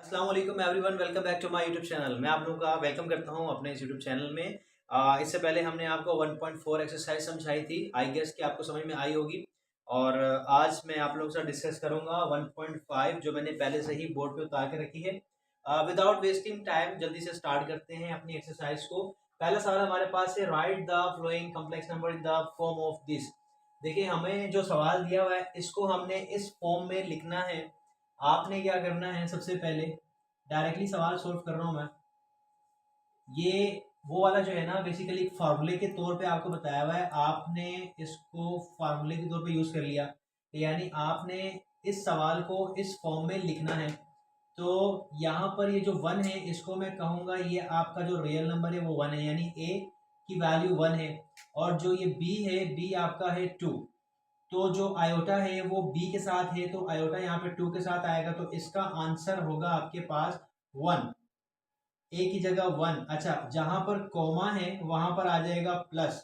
अस्सलाम वालेकुम everyone, welcome back to my YouTube channel. मैं आप लोगों का वेलकम करता हूं अपने इस यूट्यूब चैनल में। इससे पहले हमने आपको 1.4 एक्सरसाइज समझाई थी। आई गेस कि आपको समझ में आई होगी। और आज मैं आप लोगों से डिस्कस करूंगा 1.5 जो मैंने पहले से ही बोर्ड पे उतार के रखी है। विदाउट वेस्टिंग टाइम जल्दी से स्टार्ट करते हैं अपनी एक्सरसाइज को। पहला सवाल हमारे पास है, right the following complex number in the form of this. देखिए, हमें जो सवाल दिया हुआ है इसको हमने इस फॉर्म में लिखना है। आपने क्या करना है, सबसे पहले डायरेक्टली सवाल सोल्व कर रहा हूं मैं। ये वो वाला जो है ना, बेसिकली फार्मूले के तौर पे आपको बताया हुआ है, आपने इसको फार्मूले के तौर पे यूज कर लिया। यानी आपने इस सवाल को इस फॉर्म में लिखना है। तो यहाँ पर ये जो वन है इसको मैं कहूँगा ये आपका जो रियल नंबर है वो वन है, यानी ए की वैल्यू वन है। और जो ये बी है, बी आपका है टू। तो जो आयोटा है वो बी के साथ है, तो आयोटा यहाँ पे टू के साथ आएगा, तो इसका आंसर होगा आपके पास वन। ए की जगह वन। अच्छा, जहां पर कॉमा है वहां पर आ जाएगा प्लस।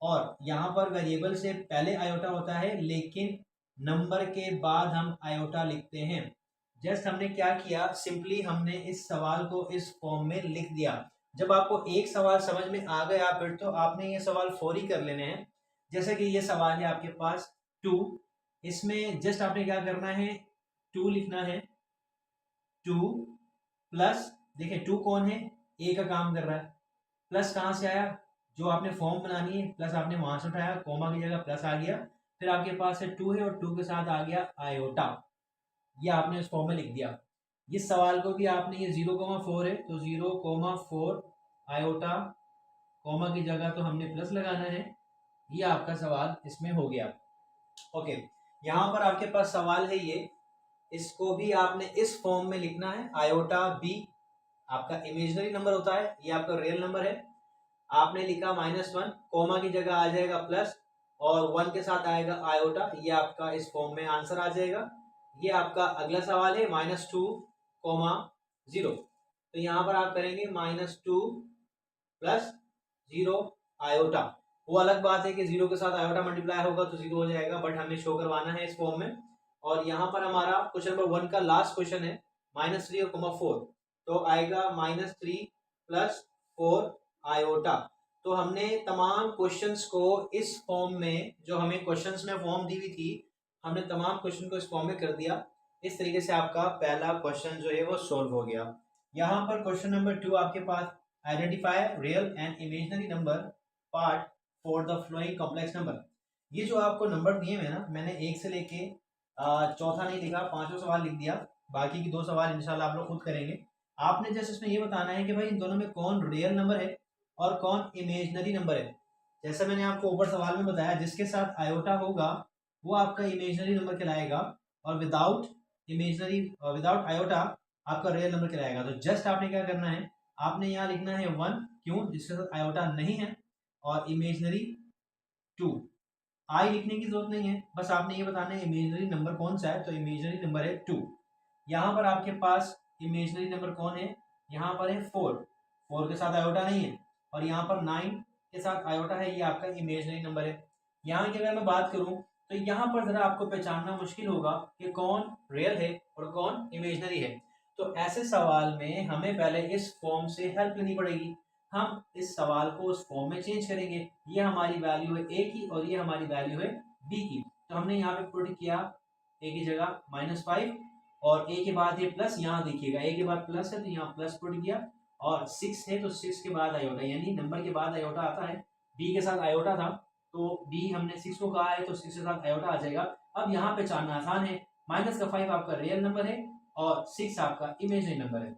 और यहाँ पर वेरिएबल से पहले आयोटा होता है, लेकिन नंबर के बाद हम आयोटा लिखते हैं। जस्ट हमने क्या किया, सिंपली हमने इस सवाल को इस फॉर्म में लिख दिया। जब आपको एक सवाल समझ में आ गया फिर तो आपने ये सवाल फौरी कर लेने हैं। जैसे कि ये सवाल है आपके पास टू, इसमें जस्ट आपने क्या करना है, टू लिखना है। टू प्लस, देखिए टू कौन है, ए का काम कर रहा है। प्लस कहाँ से आया, जो आपने फॉर्म बनानी है प्लस आपने वहां से उठाया, कोमा की जगह प्लस आ गया। फिर आपके पास है टू है और टू के साथ आ गया आयोटा। ये आपने उस फॉर्म में लिख दिया। इस सवाल को भी आपने, ये 0,4 है तो 0,4 आयोटा, कोमा की जगह तो हमने प्लस लगाना है। ये आपका सवाल इसमें हो गया। ओके, यहाँ पर आपके पास सवाल है ये, इसको भी आपने इस फॉर्म में लिखना है। आयोटा बी आपका इमेजिनरी नंबर होता है, ये आपका रियल नंबर है। आपने लिखा -1, कोमा की जगह आ जाएगा प्लस और वन के साथ आएगा आयोटा। ये आपका इस फॉर्म में आंसर आ जाएगा। ये आपका अगला सवाल है -2, जीरो। तो यहाँ पर आप करेंगे -2 प्लस जीरो आयोटा। वो अलग बात है कि जीरो के साथ आयोटा मल्टीप्लाई होगा तो जीरो हो जाएगा, बट हमें शो करवाना है इस फॉर्म में। और यहाँ पर हमारा क्वेश्चन नंबर 1 का लास्ट क्वेश्चन है -3 और 4, तो आएगा -3 प्लस 4 आयोटा। तो हमने तमाम क्वेश्चंस को इस फॉर्म में, जो हमें क्वेश्चंस में फॉर्म दी हुई थी, हमने तमाम क्वेश्चन को इस फॉर्म में कर दिया। इस तरीके से आपका पहला क्वेश्चन जो है वो सोल्व हो गया। यहाँ पर क्वेश्चन नंबर 2 आपके पास, identify real and imaginary number part for the following complex number. ये जो आपको नंबर दिए हुए ना, मैंने एक से लेके चौथा नहीं लिखा, पांचों सवाल लिख दिया। बाकी की दो सवाल इंशाल्लाह आप लोग खुद करेंगे। आपने जैसे इसमें ये बताना है कि भाई इन दोनों में कौन रियल नंबर है और कौन इमेजिनरी नंबर है। जैसे मैंने आपको ऊपर सवाल में बताया, जिसके साथ आयोटा होगा वो आपका इमेजिनरी नंबर कहलाएगा, और विदाउट आयोटा आपका रियल नंबर कहलाएगा। तो जस्ट आपने क्या करना है, आपने यहाँ लिखना है वन, क्यों, जिसके साथ आयोटा नहीं है, और इमेजिनरी टू। आई लिखने की जरूरत नहीं है, बस आपने ये बताना है इमेजिनरी नंबर कौन सा है, तो इमेजिनरी नंबर है टू। यहाँ पर आपके पास इमेजिनरी नंबर कौन है, यहाँ पर है फोर, फोर के साथ आयोटा नहीं है। और यहाँ पर 9 के साथ आयोटा है, ये आपका इमेजिनरी नंबर है। यहाँ की अगर मैं बात करूँ तो यहाँ पर जरा आपको पहचानना मुश्किल होगा कि कौन रियल है और कौन इमेजिनरी है। तो ऐसे सवाल में हमें पहले इस फॉर्म से हेल्प लेनी पड़ेगी। हम इस सवाल को उस फॉर्म में चेंज करेंगे। ये हमारी वैल्यू है ए की और ये हमारी वैल्यू है बी की। तो हमने यहाँ पे पुट किया ए की जगह -5 और ए के बाद ये प्लस, यहाँ देखिएगा ए के बाद प्लस है तो यहाँ प्लस पुट किया, और 6 है तो 6 के बाद आयोटा, यानी नंबर के बाद आयोटा आता है। बी के साथ आयोटा था तो बी हमने 6 को कहा है तो 6 के साथ आयोटा आ जाएगा। अब यहाँ पे जानना आसान है, -5 आपका रियल नंबर है और 6 आपका इमेजिनरी नंबर है।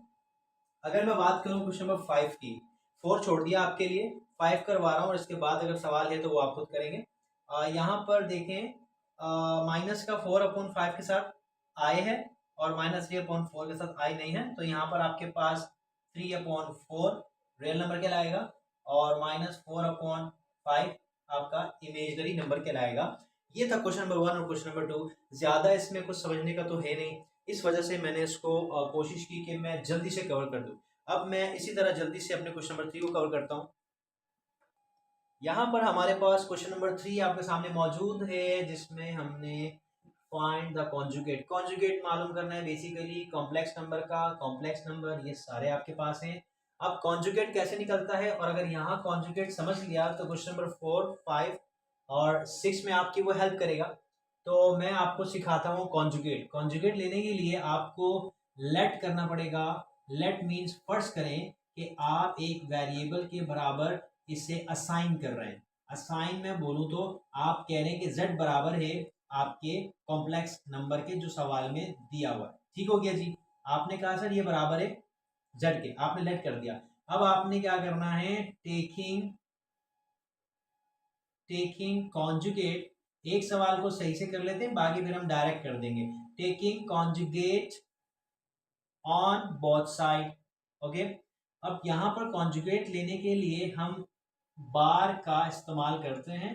अगर मैं बात करूँ क्वेश्चन नंबर 5 की, 4 छोड़ दिया आपके लिए, 5 करवा रहा हूँ और इसके बाद अगर सवाल है तो वो आप खुद करेंगे। यहाँ पर देखें, माइनस का 4/5 के साथ आई है और -3/4 के साथ आई नहीं है, तो यहाँ पर आपके पास 3/4 रियल नंबर कहलाएगा और -4/5 आपका इमेजिनरी नंबर कहलाएगा। ये था क्वेश्चन नंबर 1 और क्वेश्चन नंबर 2। ज़्यादा इसमें कुछ समझने का तो है नहीं, इस वजह से मैंने इसको कोशिश की कि मैं जल्दी से कवर कर दूं। अब मैं इसी तरह जल्दी से अपने क्वेश्चन नंबर 3 को कवर करता हूं। यहाँ पर हमारे पास क्वेश्चन नंबर 3 आपके सामने मौजूद है, जिसमें हमने फाइंड द कॉन्जुगेट। कॉन्जुगेट मालूम करना है बेसिकली कॉम्प्लेक्स नंबर का। कॉम्प्लेक्स नंबर ये सारे आपके पास हैं। अब कॉन्जुगेट कैसे निकलता है, और अगर यहाँ कॉन्जुगेट समझ लिया तो क्वेश्चन नंबर 4, 5 और 6 में आपकी वो हेल्प करेगा। तो मैं आपको सिखाता हूँ कॉन्जुगेट। कॉन्जुगेट लेने के लिए आपको लेट करना पड़ेगा। लेट मीन्स फर्स्ट करें कि आप एक वेरिएबल के बराबर इसे असाइन कर रहे हैं। असाइन में बोलूँ तो आप कह रहे हैं कि z बराबर है आपके कॉम्प्लेक्स नंबर के जो सवाल में दिया हुआ है। ठीक हो गया जी। आपने कहा सर ये बराबर है z के, आपने लेट कर दिया। अब आपने क्या करना है, टेकिंग कॉन्जुगेट। एक सवाल को सही से कर लेते हैं, बाकी फिर हम डायरेक्ट कर देंगे। Taking conjugate on both side. Okay. अब यहाँ पर कॉन्जुगेट लेने के लिए हम बार का इस्तेमाल करते हैं।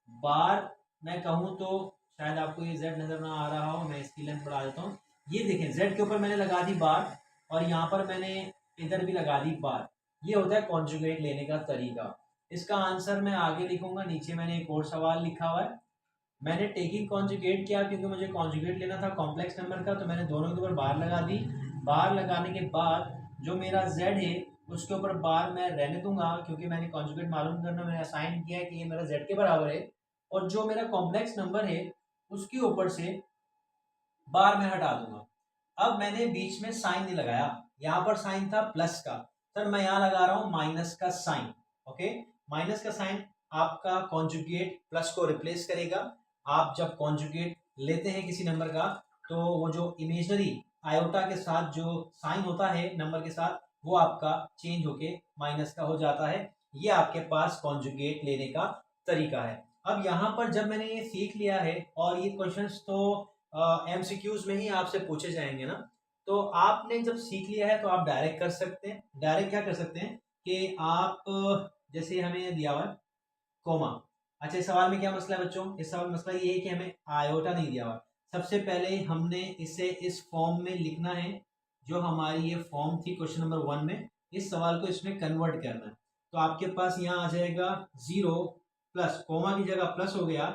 बार मैं कहूँ तो शायद आपको ये z नजर ना आ रहा हो, मैं इसकी लेंथ बढ़ा देता हूँ। ये देखें z के ऊपर मैंने लगा दी बार, और यहाँ पर मैंने इधर भी लगा दी बार। ये होता है कॉन्जुगेट लेने का तरीका। इसका आंसर मैं आगे लिखूंगा, नीचे मैंने एक और सवाल लिखा हुआ है। मैंने टेकिंग कॉन्जुगेट किया क्योंकि मुझे कॉन्जुगेट लेना था कॉम्प्लेक्स नंबर का, तो मैंने दोनों के ऊपर बार लगा दी। बार लगाने के बाद जो मेरा z है उसके ऊपर बार मैं रहने दूंगा, क्योंकि मैंने कॉन्जुगेट मालूम करना, मैंने असाइन किया है कि ये मेरा z के बराबर है। और जो मेरा कॉम्प्लेक्स नंबर है उसके ऊपर से बार मैं हटा दूंगा। अब मैंने बीच में साइन नहीं लगाया, यहाँ पर साइन था प्लस का, सर मैं यहाँ लगा रहा हूँ माइनस का साइन। ओके। माइनस का साइन आपका कॉन्जुगेट प्लस को रिप्लेस करेगा। आप जब कॉन्जुगेट लेते हैं किसी नंबर का, तो वो जो इमेजनरी आयोटा के साथ जो साइन होता है नंबर के साथ, वो आपका चेंज होके माइनस का हो जाता है। ये आपके पास कॉन्जुगेट लेने का तरीका है। अब यहाँ पर जब मैंने ये सीख लिया है, और ये क्वेश्चंस तो एमसीक्यूज में ही आपसे पूछे जाएंगे ना, तो आपने जब सीख लिया है तो आप डायरेक्ट कर सकते हैं। डायरेक्ट क्या कर सकते हैं कि आप जैसे हमें दिया हुआ कोमा। अच्छा, इस सवाल में क्या मसला है बच्चों, इस सवाल में मसला ये है कि हमें आयोटा नहीं दिया हुआ। सबसे पहले हमने इसे इस फॉर्म में लिखना है, जो हमारी ये फॉर्म थी क्वेश्चन नंबर 1 में। इस सवाल को इसमें कन्वर्ट करना है। तो आपके पास यहाँ आ जाएगा 0 प्लस, कोमा की जगह प्लस हो गया।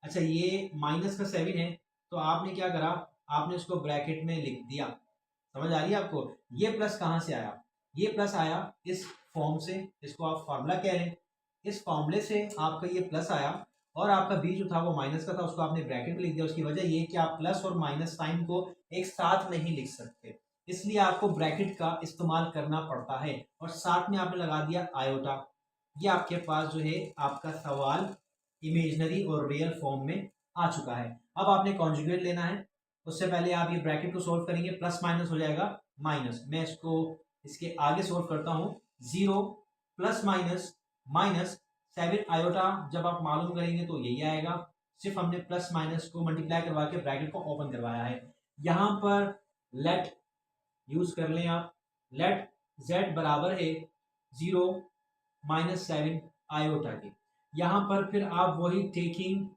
अच्छा, ये माइनस का 7 है, तो आपने क्या करा, आपने इसको ब्रैकेट में लिख दिया। समझ आ रही है आपको? ये प्लस कहाँ से आया? ये प्लस आया इस फॉर्म से, इसको आप फार्मूला कह रहे हैं। इस फॉर्मूले से आपका ये प्लस आया, और आपका बी जो था वो माइनस का था, उसको आपने ब्रैकेट में लिख दिया। उसकी वजह ये कि आप प्लस और माइनस साइन को एक साथ नहीं लिख सकते, इसलिए आपको ब्रैकेट का इस्तेमाल करना पड़ता है, और साथ में आपने लगा दिया आयोटा। ये आपके पास जो है आपका सवाल इमेजनरी और रियल फॉर्म में आ चुका है। अब आपने कॉन्जुगेट लेना है। उससे पहले आप ये ब्रैकेट को सोल्व करेंगे, प्लस माइनस हो जाएगा माइनस। मैं इसको इसके आगे सोल्व करता हूँ। 0 प्लस माइनस माइनस 7 आयोटा, जब आप मालूम करेंगे तो यही आएगा। सिर्फ हमने प्लस माइनस को मल्टीप्लाई करवा के ब्रैकेट को ओपन करवाया है। यहाँ पर लेट यूज कर लें आप। लेट z बराबर है 0 माइनस 7 आयोटा के। यहाँ पर फिर आप वही टेकिंग,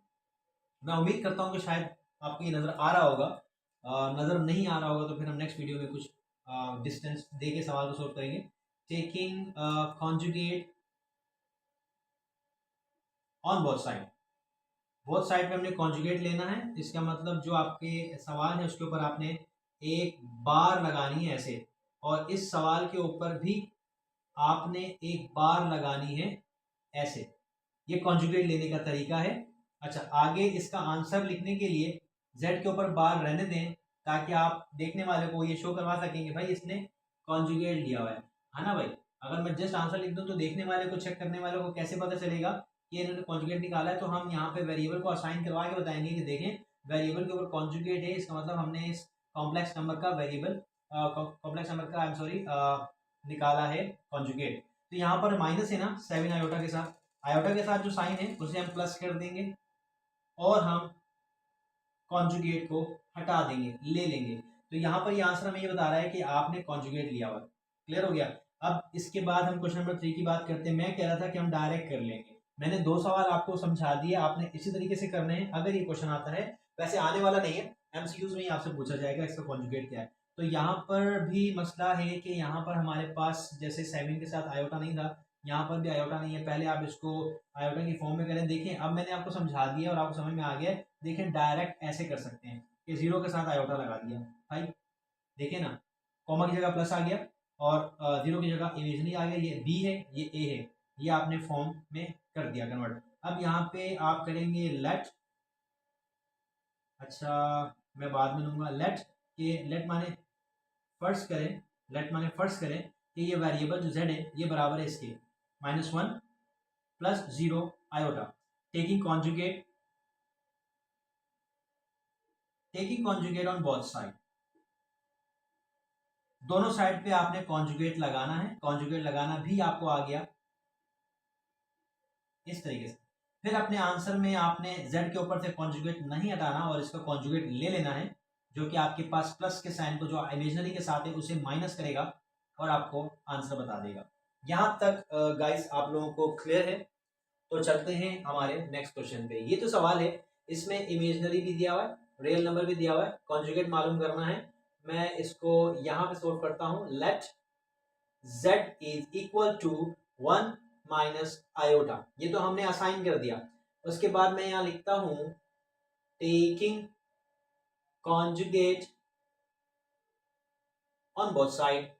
मैं उम्मीद करता हूँ कि शायद आपको ये नज़र आ रहा होगा। नज़र नहीं आ रहा होगा तो फिर हम नेक्स्ट वीडियो में कुछ डिस्टेंस दे के सवाल को सोल्व करेंगे। Taking conjugate on both side. Both side पे हमने कॉन्जुगेट लेना है। इसका मतलब जो आपके सवाल है उसके ऊपर आपने एक बार लगानी है ऐसे, और इस सवाल के ऊपर भी आपने एक बार लगानी है ऐसे। ये कॉन्जुगेट लेने का तरीका है। अच्छा, आगे इसका आंसर लिखने के लिए z के ऊपर बार रहने दें, ताकि आप देखने वाले को ये शो करवा सकें कि भाई इसने कॉन्जुगेट लिया हुआ है ना भाई। अगर मैं जस्ट आंसर लिख दूं तो देखने वाले को, चेक करने वाले को कैसे पता चलेगा कि इन्होंने कॉन्जुगेट निकाला है। तो हम यहाँ पे वेरिएबल को असाइन करवा के बताएंगे कि देखें वेरिएबल के ऊपर कॉन्जुगेट है, इसका मतलब हमने इस कॉम्प्लेक्स नंबर का वेरिएबल, कॉम्प्लेक्स नंबर का, आई एम सॉरी, निकाला है कॉन्जुगेट। तो यहाँ पर माइनस है ना 7 आयोटा के साथ, आयोटा के साथ जो साइन है उसे हम प्लस कर देंगे, और हम कॉन्जुगेट को हटा देंगे, ले लेंगे। तो यहाँ पर ये आंसर हमें ये बता रहा है कि आपने कॉन्जुगेट लिया हुआ। क्लियर हो गया? अब इसके बाद हम क्वेश्चन नंबर 3 की बात करते हैं। मैं कह रहा था कि हम डायरेक्ट कर लेंगे। मैंने 2 सवाल आपको समझा दिए, आपने इसी तरीके से करने हैं अगर ये क्वेश्चन आता है। वैसे आने वाला नहीं है, एमसीक्यूज में ही आपसे पूछा जाएगा इसका कॉन्जुगेट क्या है। तो यहाँ पर भी मसला है कि यहाँ पर हमारे पास जैसे 7 के साथ आयोटा नहीं था, यहाँ पर भी आयोटा नहीं है। पहले आप इसको आयोटा की फॉर्म में करें। देखें अब मैंने आपको समझा दिया और आपको समझ में आ गया। देखें डायरेक्ट ऐसे कर सकते हैं कि 0 के साथ आयोटा लगा दिया भाई, देखिए ना, कॉमा की जगह प्लस आ गया और 0 की जगह इमेजनरी आ गया। ये बी है, ये ए है, ये आपने फॉर्म में कर दिया कन्वर्ट। अब यहाँ पे आप करेंगे लेट, अच्छा मैं बाद में लूँगा लेट, के लेट माने फर्स्ट करें, लेट माने फर्स्ट करें कि ये वेरिएबल जो z है ये बराबर है इसके -1 + 0 iota, taking conjugate on both side. दोनों साइड पे आपने कॉन्जुगेट लगाना है। कॉन्जुगेट लगाना भी आपको आ गया इस तरीके से। फिर अपने आंसर में आपने z के ऊपर से कॉन्जुगेट नहीं हटाना और इसका कॉन्जुगेट ले लेना है, जो कि आपके पास प्लस के साइन को जो इमेजनरी के साथ है उसे माइनस करेगा और आपको आंसर बता देगा। यहाँ तक गाइस आप लोगों को क्लियर है? तो चलते हैं हमारे नेक्स्ट क्वेश्चन पे। ये तो सवाल है, इसमें इमेजनरी भी दिया हुआ है, रियल नंबर भी दिया हुआ है, कॉन्जुगेट मालूम करना है। मैं इसको यहाँ पे सोल्व करता हूँ। Let z is equal to 1 minus iota, ये तो हमने असाइन कर दिया। उसके बाद मैं यहाँ लिखता हूँ taking conjugate on both side.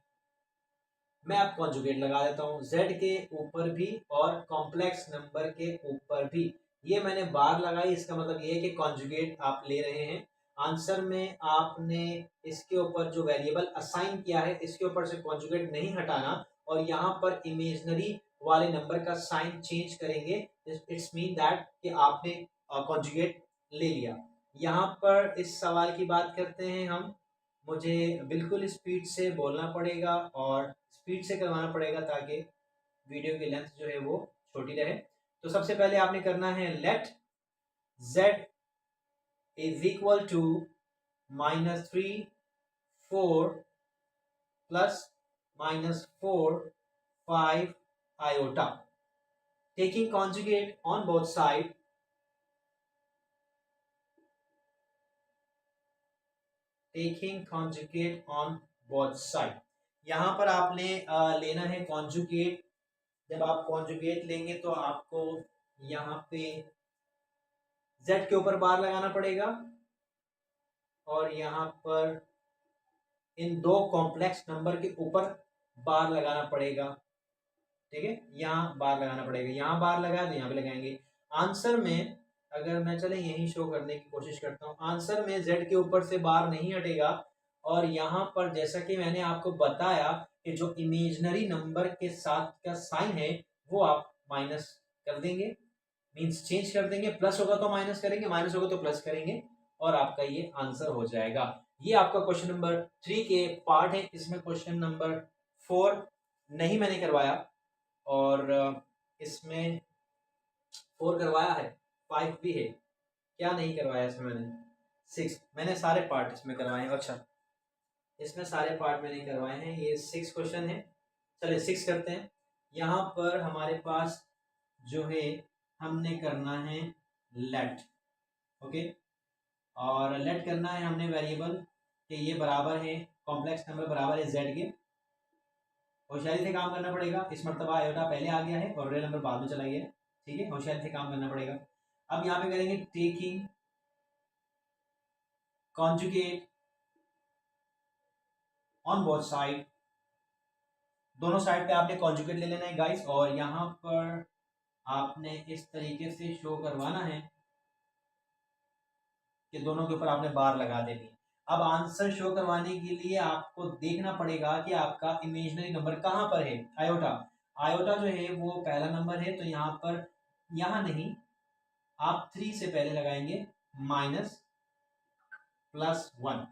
मैं अब कॉन्जुगेट लगा देता हूँ z के ऊपर भी और कॉम्प्लेक्स नंबर के ऊपर भी। ये मैंने बार लगाई, इसका मतलब ये है कि कॉन्जुगेट आप ले रहे हैं। आंसर में आपने इसके ऊपर जो वेरिएबल असाइन किया है इसके ऊपर से कॉन्जुगेट नहीं हटाना और यहाँ पर इमेजनरी वाले नंबर का साइन चेंज करेंगे। इट्स मीन दैट कि आपने कॉन्जुगेट ले लिया। यहाँ पर इस सवाल की बात करते हैं हम। मुझे बिल्कुल स्पीड से बोलना पड़ेगा और स्पीड से करवाना पड़ेगा ताकि वीडियो की लेंथ जो है वो छोटी रहे। तो सबसे पहले आपने करना है let z is equal to -3 4 plus -4 5 आयोटा, taking conjugate on both side. Taking conjugate on both side, यहाँ पर आपने लेना है कॉन्जुगेट। जब आप कॉन्जुगेट लेंगे तो आपको यहाँ पे z के ऊपर बार लगाना पड़ेगा और यहाँ पर इन दो कॉम्प्लेक्स नंबर के ऊपर बार लगाना पड़ेगा। ठीक है, यहाँ बार लगाना पड़ेगा, यहाँ बार लगाया तो यहाँ पे लगाएंगे। आंसर में अगर मैं चले यही शो करने की कोशिश करता हूँ, आंसर में z के ऊपर से बार नहीं हटेगा और यहाँ पर जैसा कि मैंने आपको बताया कि जो इमेजनरी नंबर के साथ का साइन है वो आप माइनस कर देंगे, मीन्स चेंज कर देंगे। प्लस होगा तो माइनस करेंगे, माइनस होगा तो प्लस करेंगे और आपका ये आंसर हो जाएगा। ये आपका क्वेश्चन नंबर 3 के पार्ट है। इसमें क्वेश्चन नंबर 4 नहीं मैंने करवाया और इसमें 4 करवाया है, 5 भी है। क्या नहीं करवाया इसमें मैंने? 6 मैंने सारे पार्ट इसमें करवाए हैं। अच्छा, इसमें सारे पार्ट मैंने करवाए हैं। ये 6 क्वेश्चन है। चलिए 6 करते हैं। यहाँ पर हमारे पास जो है हमने करना है लेट, ओके, और लेट करना है हमने वेरिएबल कि ये बराबर है, कॉम्प्लेक्स नंबर बराबर है z के। होशियारी से काम करना पड़ेगा। इस मरतबा आयोटा पहले आ गया है और रियल नंबर बाद में चला गया है। ठीक है, होशियारी से काम करना पड़ेगा। अब यहाँ पे करेंगे taking conjugate on both side. दोनों साइड पे आपने कॉन्जुगेट ले लेना है गाइस और यहाँ पर आपने इस तरीके से शो करवाना है कि दोनों के ऊपर आपने बार लगा देनी है। अब आंसर शो करवाने के लिए आपको देखना पड़ेगा कि आपका इमेजिनरी नंबर कहाँ पर है। आयोटा, आयोटा जो है वो पहला नंबर है तो यहाँ पर, यहाँ नहीं, आप 3 से पहले लगाएंगे -+1।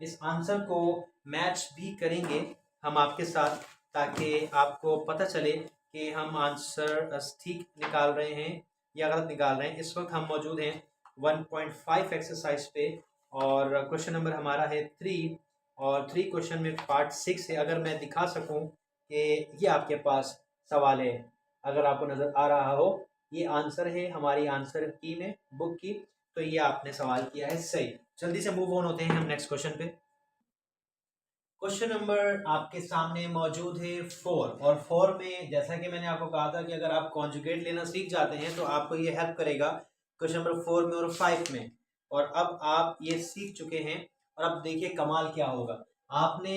इस आंसर को मैच भी करेंगे हम आपके साथ ताकि आपको पता चले कि हम आंसर ठीक निकाल रहे हैं या गलत निकाल रहे हैं। इस वक्त हम मौजूद हैं 1.5 एक्सरसाइज पे और क्वेश्चन नंबर हमारा है 3 और 3 क्वेश्चन में पार्ट 6 है। अगर मैं दिखा सकूं कि ये आपके पास सवाल है, अगर आपको नज़र आ रहा हो, ये आंसर है हमारी आंसर की में बुक की, तो ये आपने सवाल किया है सही। जल्दी से मूव ऑन होते हैं हम नेक्स्ट क्वेश्चन पे। क्वेश्चन नंबर आपके सामने मौजूद है 4, और 4 में जैसा कि मैंने आपको कहा था कि अगर आप कॉन्जुगेट लेना सीख जाते हैं तो आपको ये हेल्प करेगा क्वेश्चन नंबर 4 में और 5 में। और अब आप ये सीख चुके हैं, और अब देखिए कमाल क्या होगा। आपने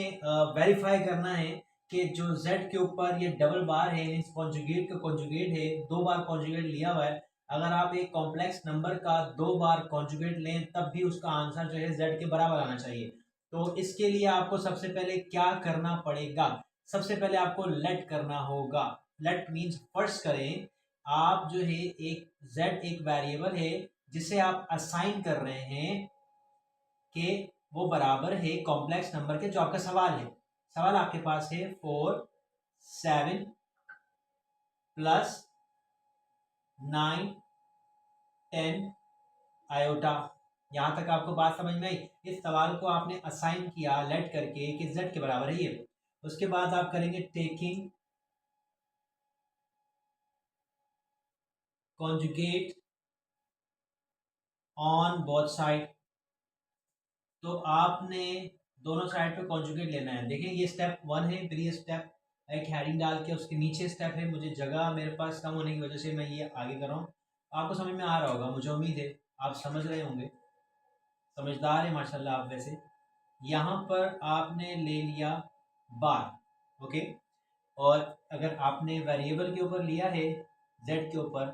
वेरीफाई करना है कि जो z के ऊपर ये डबल बार है, मीन्स कॉन्जुगेट का कॉन्जुगेट है, 2 बार कॉन्जुगेट लिया हुआ है। अगर आप एक कॉम्प्लेक्स नंबर का 2 बार कॉन्जुगेट लें तब भी उसका आंसर जो है z के बराबर आना चाहिए। तो इसके लिए आपको सबसे पहले क्या करना पड़ेगा, सबसे पहले आपको लेट करना होगा। लेट मीन्स फर्स्ट करें आप जो है एक z एक वेरिएबल है जिसे आप असाइन कर रहे हैं कि वो बराबर है कॉम्प्लेक्स नंबर के, जो आपका सवाल है। सवाल आपके पास है 4 7 प्लस 9 10 आयोटा। यहां तक आपको बात समझ में आई। इस सवाल को आपने असाइन किया लेट करके कि z के बराबर है ये। उसके बाद आप करेंगे taking conjugate on both side. तो आपने दोनों साइड पे कॉन्जुगेट लेना है। देखिए ये स्टेप 1 है, फिर ये स्टेप एक हेडिंग डाल के उसके नीचे स्टेप है। मुझे जगह मेरे पास कम होने की वजह से मैं ये आगे कर रहा हूँ। आपको समझ में आ रहा होगा, मुझे उम्मीद है आप समझ रहे होंगे, समझदार है माशाल्लाह आप वैसे। यहाँ पर आपने ले लिया बार, ओके। और अगर आपने वेरिएबल के ऊपर लिया है z के ऊपर,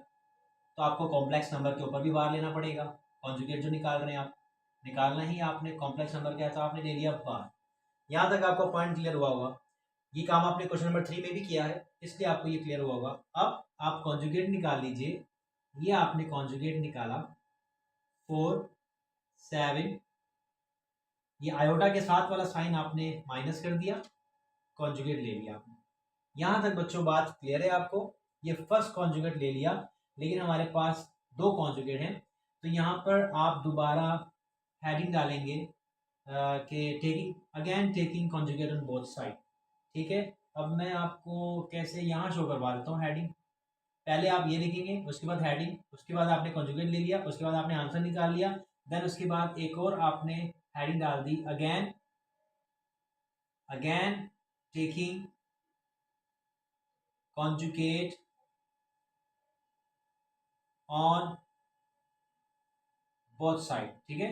तो आपको कॉम्प्लेक्स नंबर के ऊपर भी बार लेना पड़ेगा। कॉन्जुगेट जो निकाल रहे हैं आप, निकालना ही आपने कॉम्प्लेक्स नंबर क्या है, तो आपने ले लिया बार। यहाँ तक आपको पॉइंट क्लियर हुआ होगा। ये काम आपने क्वेश्चन नंबर 3 में भी किया है, इसलिए आपको ये क्लियर हुआ होगा। अब आप कॉन्जुगेट निकाल लीजिए। ये आपने कॉन्जुगेट निकाला 4 7, ये आयोटा के साथ वाला साइन आपने माइनस कर दिया, कॉन्जुगेट ले लिया आपने। यहाँ तक बच्चों बात क्लियर है आपको। ये फर्स्ट कॉन्जुगेट ले लिया, लेकिन हमारे पास 2 कॉन्जुगेट हैं, तो यहाँ पर आप दोबारा हेडिंग डालेंगे कि taking again taking conjugate on both side. ठीक है, अब मैं आपको कैसे यहाँ शो करवा देता हूँ हेडिंग। पहले आप ये लिखेंगे, उसके बाद हेडिंग, उसके बाद आपने कॉन्जुगेट ले लिया, उसके बाद आपने आंसर निकाल लिया, देन उसके बाद एक और आपने हेडिंग डाल दी, again again taking conjugate on both side. ठीक है,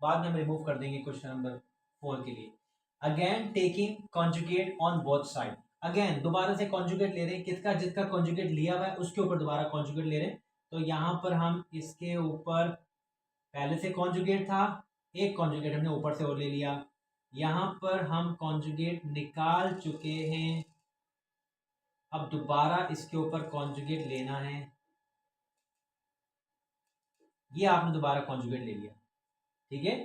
बाद में हम रिमूव कर देंगे क्वेश्चन नंबर 4 के लिए। Again taking conjugate on both side, again दोबारा से कॉन्जुगेट ले रहे हैं, किसका, जिसका कॉन्जुगेट लिया हुआ है उसके ऊपर दोबारा कॉन्जुगेट ले रहे हैं। तो यहाँ पर हम इसके ऊपर पहले से कॉन्जुगेट था, एक कॉन्जुगेट हमने ऊपर से और ले लिया। यहाँ पर हम कॉन्जुगेट निकाल चुके हैं, अब दोबारा इसके ऊपर कॉन्जुगेट लेना है। ये आपने दोबारा कॉन्जुगेट ले लिया, ठीक है।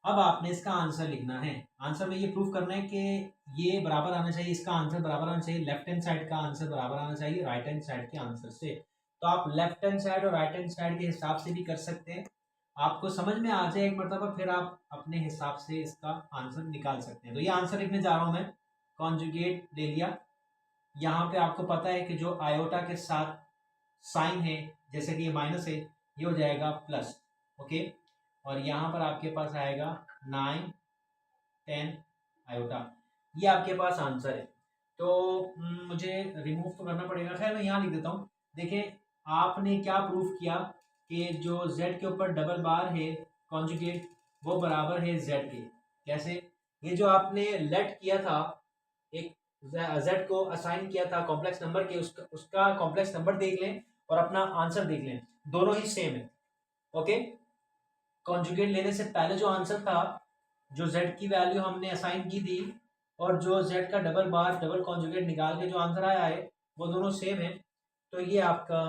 अब आपने इसका आंसर लिखना है। आंसर में ये प्रूफ करना है कि ये बराबर आना चाहिए, इसका आंसर बराबर आना चाहिए, लेफ्ट हैंड साइड का आंसर बराबर आना चाहिए राइट हैंड साइड के आंसर से। तो आप लेफ्ट हैंड साइड और राइट हैंड साइड के हिसाब से भी कर सकते हैं। आपको समझ में आ जाए एक मरतबा, फिर आप अपने हिसाब से इसका आंसर निकाल सकते हैं। तो ये आंसर लिखने जा रहा हूँ मैं। कॉन्जुगेट ले लिया, यहाँ पे आपको पता है कि जो आयोटा के साथ साइन है, जैसे कि ये माइनस है, ये हो जाएगा प्लस, ओके। और यहाँ पर आपके पास आएगा 9 10 आयोटा। ये आपके पास आंसर है। तो मुझे रिमूव तो करना पड़ेगा, खैर मैं यहाँ लिख देता हूँ। देखिए आपने क्या प्रूफ किया कि जो z के ऊपर डबल बार है कॉन्जुगेट, वो बराबर है z के। कैसे, ये जो आपने लेट किया था, एक z को असाइन किया था कॉम्प्लेक्स नंबर के, उसका कॉम्प्लेक्स नंबर देख लें और अपना आंसर देख लें, दोनों ही सेम है, ओके। कॉन्जुगेट लेने से पहले जो आंसर था, जो z की वैल्यू हमने असाइन की थी, और जो z का डबल बार डबल कॉन्जुगेट निकाल के जो आंसर आया है, वो दोनों सेम है। तो ये आपका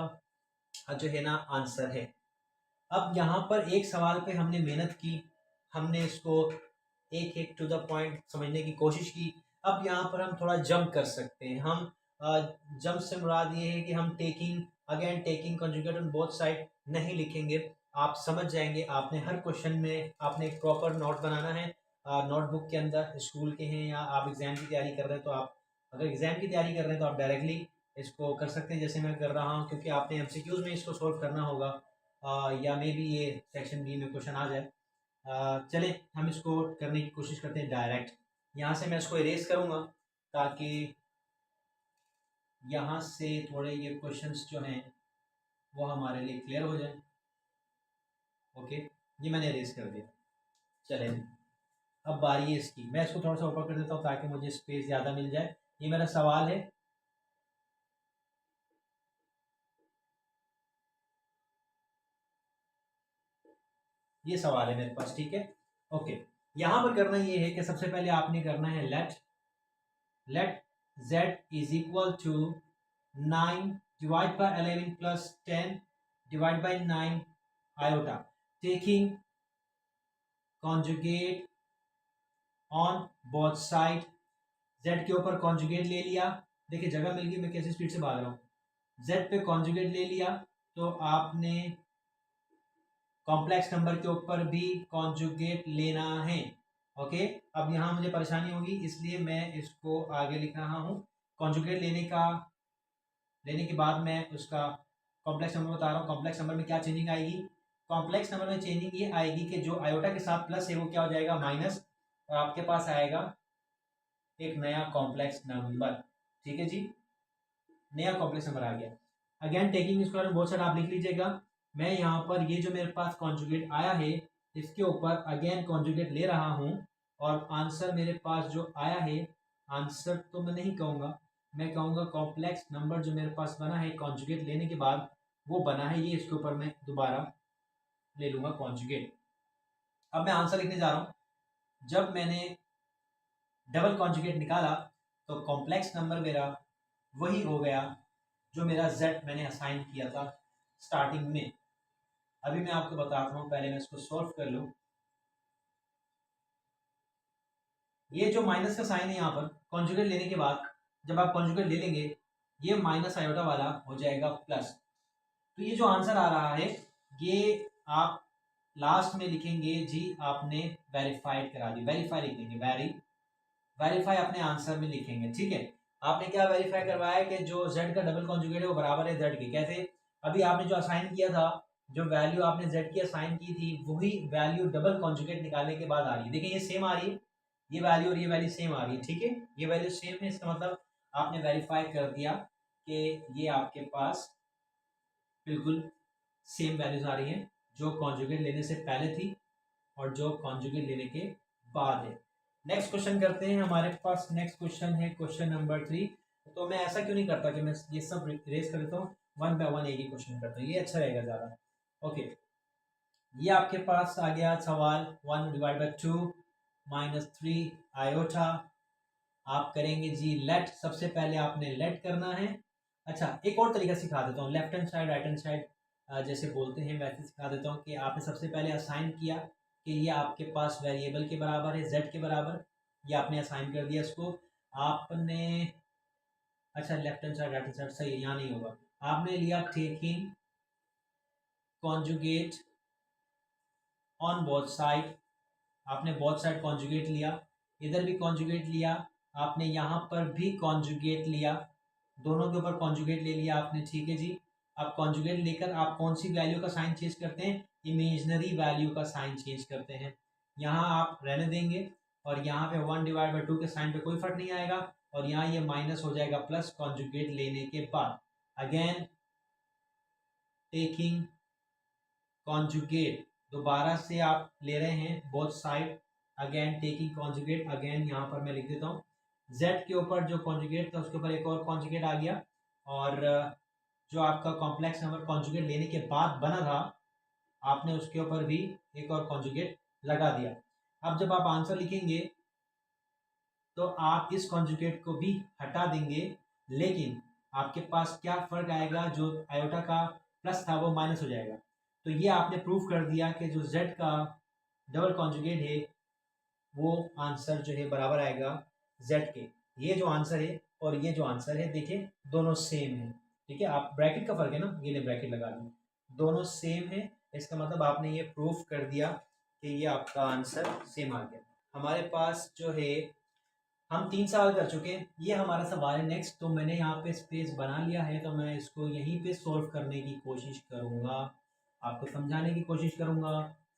जो है ना आंसर है। अब यहाँ पर एक सवाल पे हमने मेहनत की, हमने इसको एक एक टू द पॉइंट समझने की कोशिश की। अब यहाँ पर हम थोड़ा जंप कर सकते हैं। हम जंप से मुराद ये है कि हम taking again taking conjugate on both side नहीं लिखेंगे। आप समझ जाएंगे, आपने हर क्वेश्चन में आपने एक प्रॉपर नोट बनाना है, नोटबुक के अंदर, स्कूल के हैं या आप एग्ज़ाम की तैयारी कर रहे हैं, तो आप अगर एग्ज़ाम की तैयारी कर रहे हैं तो आप डायरेक्टली इसको कर सकते हैं जैसे मैं कर रहा हूँ, क्योंकि आपने एमसीक्यूज़ में इसको सोल्व करना होगा, या मे बी ये सेक्शन बी में क्वेश्चन आ जाए। चले हम इसको करने की कोशिश करते हैं डायरेक्ट। यहाँ से मैं इसको इरेज करूँगा ताकि यहाँ से थोड़े ये क्वेश्चंस जो हैं वो हमारे लिए क्लियर हो जाए। ओके, ये मैंने इरेज कर दिया। चले अब बारी है इसकी, मैं इसको थोड़ा सा ऊपर कर देता हूँ ताकि मुझे स्पेस ज़्यादा मिल जाए। ये मेरा सवाल है, ये सवाल है मेरे पास, ठीक है। ओके, यहाँ पर करना ये है कि सबसे पहले आपने करना है let z is equal to 9 divide by 11 plus 10 divide by 9 iota, taking conjugate on both side. z के ऊपर कॉन्जुगेट ले लिया, देखिए जगह मिल गई, मैं कैसे स्पीड से भाग रहा हूँ। z पे कॉन्जुगेट ले लिया तो आपने कॉम्प्लेक्स नंबर के ऊपर भी कॉन्जुगेट लेना है। ओके, अब यहाँ मुझे परेशानी होगी इसलिए मैं इसको आगे लिख रहा हूँ। कॉन्जुगेट लेने के बाद मैं उसका कॉम्प्लेक्स नंबर बता रहा हूँ। कॉम्प्लेक्स नंबर में क्या चेंजिंग आएगी, कॉम्प्लेक्स नंबर में चेंजिंग ये आएगी कि जो आयोटा के साथ प्लस है वो क्या हो जाएगा, माइनस, और आपके पास आएगा एक नया कॉम्प्लेक्स नंबर। ठीक है जी, नया कॉम्प्लेक्स नंबर आ गया। Again taking square both side आप लिख लीजिएगा। मैं यहाँ पर ये जो मेरे पास कॉन्जुगेट आया है इसके ऊपर अगेन कॉन्जुगेट ले रहा हूँ, और आंसर मेरे पास जो आया है, आंसर तो मैं नहीं कहूँगा, मैं कहूँगा कॉम्प्लेक्स नंबर जो मेरे पास बना है कॉन्जुगेट लेने के बाद वो बना है ये, इसके ऊपर मैं दोबारा ले लूँगा कॉन्जुगेट। अब मैं आंसर लिखने जा रहा हूँ। जब मैंने डबल कॉन्जुगेट निकाला तो कॉम्प्लेक्स नंबर मेरा वही हो गया जो मेरा z मैंने असाइन किया था स्टार्टिंग में। अभी मैं आपको बताता हूँ, पहले मैं इसको सॉल्व कर लूँ। ये जो माइनस का साइन है यहाँ पर कॉन्जुगेट लेने के बाद, जब आप कॉन्जुगेट ले लेंगे ये माइनस आयोटा वाला हो जाएगा प्लस। तो ये जो आंसर आ रहा है ये आप लास्ट में लिखेंगे जी आपने वेरीफाइड करा दी, वेरीफाई लिख देंगे, वेरीफाई अपने आंसर में लिखेंगे। ठीक है, आपने क्या वेरीफाई करवाया कि जो z का डबल कॉन्जुगेट है वो बराबर है z के। कैसे, अभी आपने जो असाइन किया था, जो वैल्यू आपने z की असाइन की थी वही वैल्यू डबल कॉन्जुगेट निकालने के बाद आ रही है। देखिए ये सेम आ रही है, ये वैल्यू और ये वैल्यू सेम आ रही है। ठीक है, ये वैल्यू सेम है, इसका मतलब आपने वेरीफाई कर दिया कि ये आपके पास बिल्कुल सेम वैल्यूज आ रही हैं जो कॉन्जुगेट लेने से पहले थी और जो कॉन्जुगेट लेने के बाद है। नेक्स्ट क्वेश्चन करते हैं, हमारे पास नेक्स्ट क्वेश्चन है क्वेश्चन नंबर 3। तो मैं ऐसा क्यों नहीं करता कि मैं ये सब रेस कर देता हूँ, वन बाय वन एक ही क्वेश्चन करता हूँ, ये अच्छा रहेगा ज़्यादा। ओके, ये आपके पास आ गया सवाल 1 डिवाइड बाई 2 माइनस 3 आयोटा। आप करेंगे जी लेट, सबसे पहले आपने लेट करना है। अच्छा, एक और तरीका सिखा देता हूँ, left hand side right hand side जैसे बोलते हैं वैसे सिखा देता हूँ कि आपने सबसे पहले असाइन किया कि ये आपके पास वेरिएबल के बराबर है, z के बराबर, ये आपने असाइन कर दिया इसको। आपने अच्छा left hand side right hand side सही है, यहाँ नहीं होगा। आपने लिया taking conjugate on both side, आपने बोथ साइड कॉन्जुगेट लिया, इधर भी कॉन्जुगेट लिया, आपने यहाँ पर भी कॉन्जुगेट लिया, दोनों के ऊपर कॉन्जुगेट ले लिया आपने। ठीक है जी, अब कॉन्जुगेट लेकर आप कौन सी वैल्यू का साइन चेंज करते हैं, इमेजनरी वैल्यू का साइन चेंज करते हैं। यहाँ आप रहने देंगे और यहाँ पे 1 डिवाइड बाई 2 के साइन पे कोई फर्क नहीं आएगा, और यहाँ ये माइनस हो जाएगा प्लस कॉन्जुगेट लेने के बाद। अगेन टेकिंग कॉन्जुगेट, दोबारा से आप ले रहे हैं both side, again taking conjugate, again यहाँ पर मैं लिख देता हूँ z के ऊपर जो कॉन्जुगेट था उसके ऊपर एक और कॉन्जुगेट आ गया, और जो आपका कॉम्प्लेक्स नंबर कॉन्जुगेट लेने के बाद बना था आपने उसके ऊपर भी एक और कॉन्जुगेट लगा दिया। अब जब आप आंसर लिखेंगे तो आप इस कॉन्जुगेट को भी हटा देंगे, लेकिन आपके पास क्या फ़र्क आएगा, जो आयोटा का प्लस था वो माइनस हो जाएगा। तो ये आपने प्रूफ कर दिया कि जो z का डबल कॉन्जुगेट है वो आंसर जो है बराबर आएगा z के। ये जो आंसर है और ये जो आंसर है देखिए दोनों सेम है। ठीक है, आप ब्रैकेट का फ़र्क है ना, ये ले ब्रैकेट लगा दी, दोनों सेम है, इसका मतलब आपने ये प्रूफ कर दिया कि ये आपका आंसर सेम आ गया। हमारे पास जो है हम 3 सवाल कर चुके हैं, ये हमारा सवाल है नेक्स्ट। तो मैंने यहाँ पे स्पेस बना लिया है, तो मैं इसको यहीं पे सॉल्व करने की कोशिश करूँगा, आपको समझाने की कोशिश करूँगा।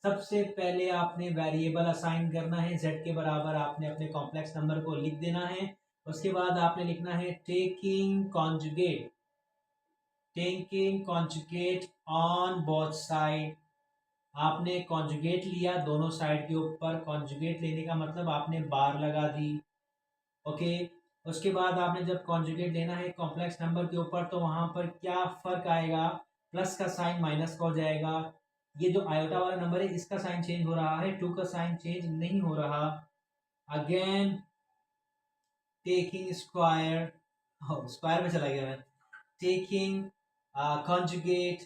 सबसे पहले आपने वेरिएबल असाइन करना है, z के बराबर आपने अपने कॉम्प्लेक्स नंबर को लिख देना है। उसके बाद आपने लिखना है taking conjugate on both side. आपने कॉन्जुगेट लिया दोनों साइड के ऊपर। कॉन्जुगेट लेने का मतलब आपने बार लगा दी। ओके, उसके बाद आपने जब कॉन्जुगेट लेना है कॉम्प्लेक्स नंबर के ऊपर तो वहां पर क्या फर्क आएगा, प्लस का साइन माइनस का हो जाएगा। ये जो आयोटा वाला नंबर है इसका साइन चेंज हो रहा है, 2 का साइन चेंज नहीं हो रहा। अगेन टेकिंग स्क्वायर, स्क्वायर में चला गया मैं। Taking conjugate